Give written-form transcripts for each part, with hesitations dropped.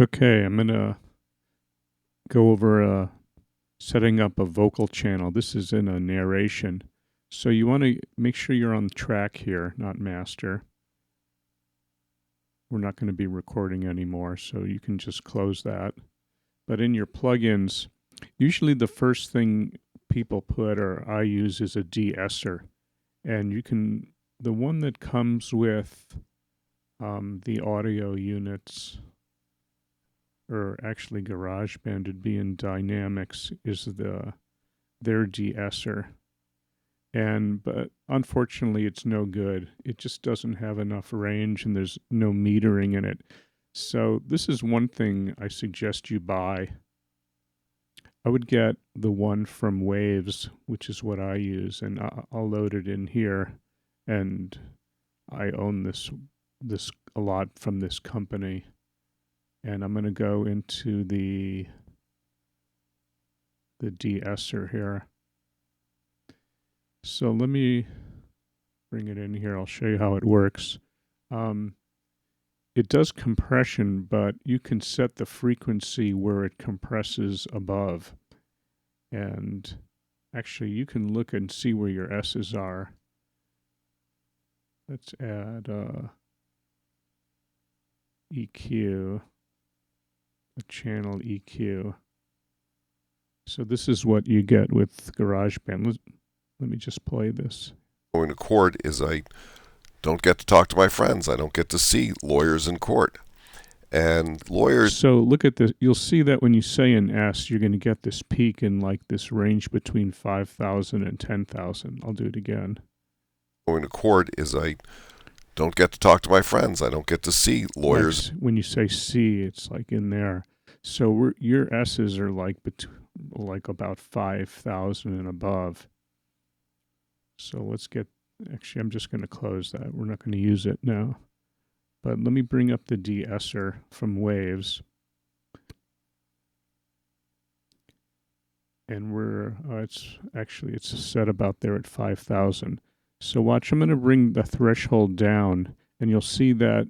Okay, I'm going to go over setting up a vocal channel. This is in a narration. So you want to make sure you're on the track here, not master. We're not going to be recording anymore, so you can just close that. But in your plugins, usually the first thing people put or I use is a de-esser. And you can, the one that comes with the audio units, or actually GarageBand would be in Dynamics, is their de-esser. But unfortunately it's no good. It just doesn't have enough range and there's no metering in it. So this is one thing I suggest you buy. I would get the one from Waves, which is what I use, and I'll load it in here. And I own this a lot from this company. And I'm going to go into the de-esser here. So let me bring it in here. I'll show you how it works. It does compression, but you can set the frequency where it compresses above. And actually, you can look and see where your S's are. Let's add EQ, a channel EQ. So this is what you get with GarageBand. Let me just play this. Going to court is I don't get to talk to my friends. I don't get to see lawyers in court. And lawyers... So look at this. You'll see that when you say an S, you're going to get this peak in like this range between 5,000 and 10,000. I'll do it again. Going to court is I don't get to talk to my friends. I don't get to see lawyers. Like when you say C, it's like in there. So your S's are like about 5,000 and above. So let's get, actually, I'm just going to close that. We're not going to use it now. But let me bring up the de-esser from Waves. And it's set about there at 5,000. So watch, I'm going to bring the threshold down, and you'll see that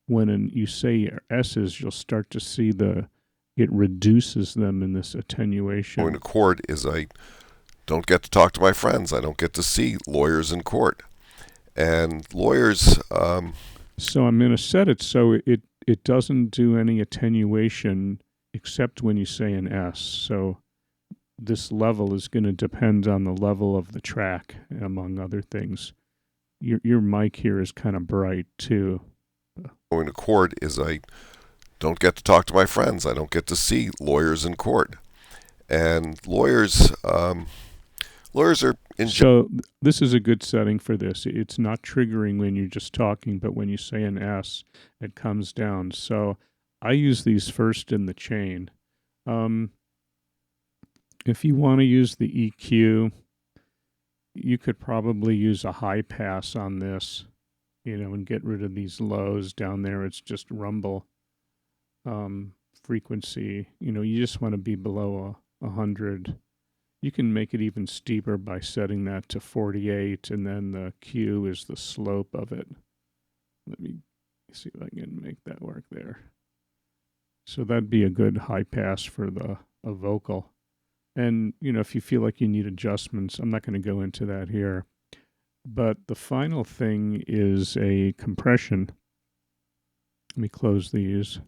when you say your S's, you'll start to see it reduces them in this attenuation. Going to court is I don't get to talk to my friends. I don't get to see lawyers in court. And lawyers... So I'm going to set it so it doesn't do any attenuation except when you say an S. So this level is going to depend on the level of the track, among other things. Your mic here is kind of bright too. Going to court is I don't get to talk to my friends. I don't get to see lawyers in court. And lawyers are... So this is a good setting for this. It's not triggering when you're just talking, but when you say an S, it comes down. So I use these first in the chain. If you want to use the EQ, you could probably use a high pass on this, and get rid of these lows down there. It's just rumble frequency. You just want to be below 100. You can make it even steeper by setting that to 48, and then the Q is the slope of it. Let me see if I can make that work there. So that'd be a good high pass for a vocal. And, if you feel like you need adjustments, I'm not going to go into that here. But the final thing is a compression. Let me close these.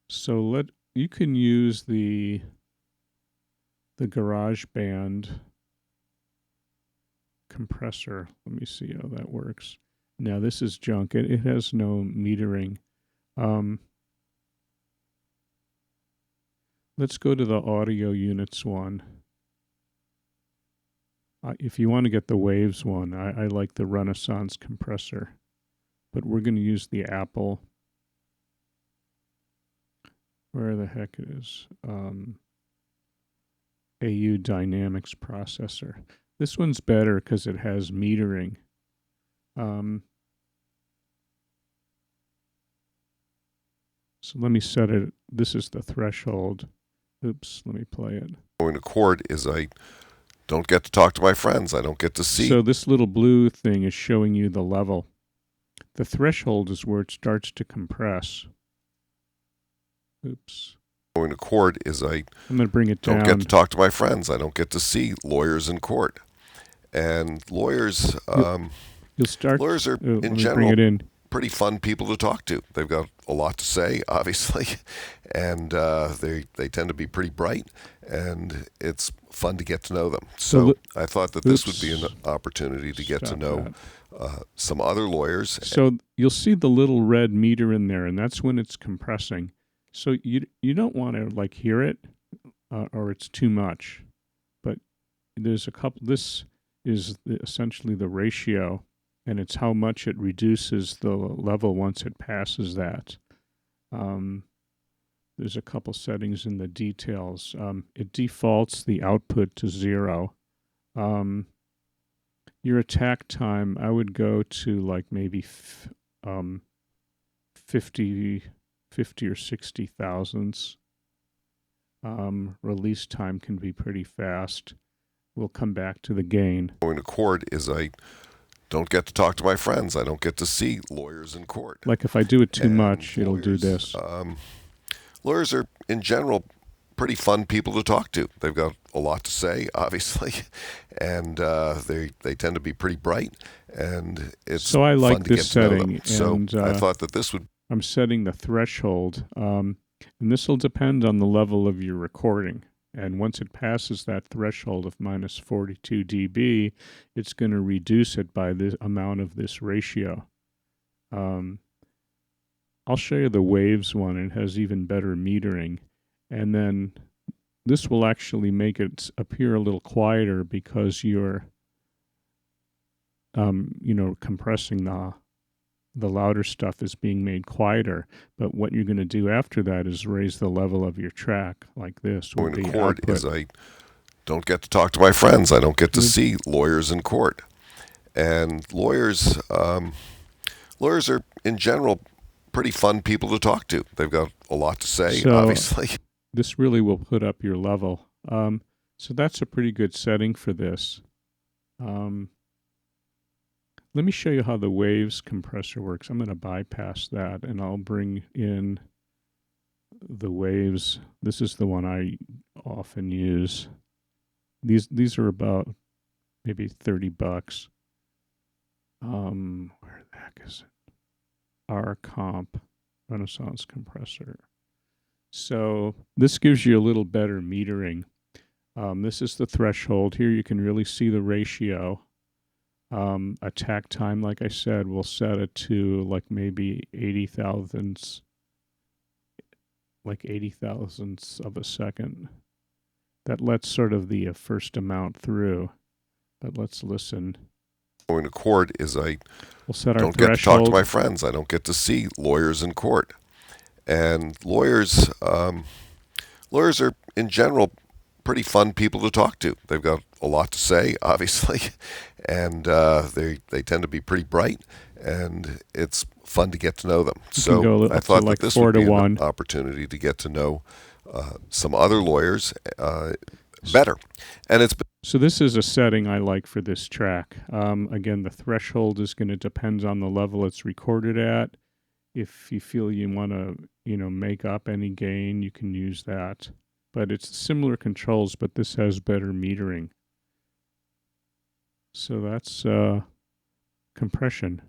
So you can use the GarageBand compressor. Let me see how that works. Now this is junk. It has no metering. Let's go to the audio units one. If you want to get the Waves one, I like the Renaissance compressor. But we're going to use the Apple. Where the heck it is? AU Dynamics processor. This one's better because it has metering. So let me set it. This is the threshold. Oops, let me play it. Going to court is I don't get to talk to my friends. I don't get to see. So this little blue thing is showing you the level. The threshold is where it starts to compress. Oops. Going to court is I I'm going to bring it down. don't get to talk to my friends. I don't get to see lawyers in court. And lawyers, You'll start. lawyers are Let in me bring it general in. pretty fun people to talk to. They've got a lot to say, obviously, and they tend to be pretty bright, and it's fun to get to know them. So I thought that this would be an opportunity to get to know some other lawyers. So you'll see the little red meter in there, and that's when it's compressing. So you don't want to like hear it, or it's too much. But there's a couple. This is essentially the ratio, and it's how much it reduces the level once it passes that. There's a couple settings in the details. It defaults the output to 0. Your attack time, I would go to like maybe 50 or 60 thousandths. Release time can be pretty fast. We'll come back to the gain. Going to court is I don't get to talk to my friends. I don't get to see lawyers in court. Like if I do it too much, it'll do this. Lawyers are in general pretty fun people to talk to. They've got a lot to say, obviously, and they tend to be pretty bright, and it's so I like fun to this get to know setting. them. So I thought that this would. I'm setting the threshold, and this will depend on the level of your recording. And once it passes that threshold of minus 42 dB, it's going to reduce it by the amount of this ratio. I'll show you the waves one. It has even better metering. And then this will actually make it appear a little quieter because you're, compressing the louder stuff is being made quieter. But what you're going to do after that is raise the level of your track like this. Going to court is I don't get to talk to my friends. I don't get to see lawyers in court. And lawyers are in general pretty fun people to talk to. They've got a lot to say, obviously. This really will put up your level. So that's a pretty good setting for this. Let me show you how the waves compressor works. I'm going to bypass that, and I'll bring in the waves. This is the one I often use. These are about maybe $30. Where the heck is it? R-Comp Renaissance compressor. So this gives you a little better metering. This is the threshold. Here you can really see the ratio. Attack time, like I said, we'll set it to like maybe 80 thousandths of a second. That lets sort of the first amount through. But let's listen. Going to court is I we'll set our don't threshold. Get to talk to my friends. I don't get to see lawyers in court. And lawyers are in general pretty fun people to talk to. They've got a lot to say, obviously, and they tend to be pretty bright, and it's fun to get to know them. So I thought that this would be an opportunity to get to know some other lawyers better. And it's so this is a setting I like for this track. Again, the threshold is going to depend on the level it's recorded at. If you feel you want to, make up any gain, you can use that. But it's similar controls, but this has better metering. So that's compression.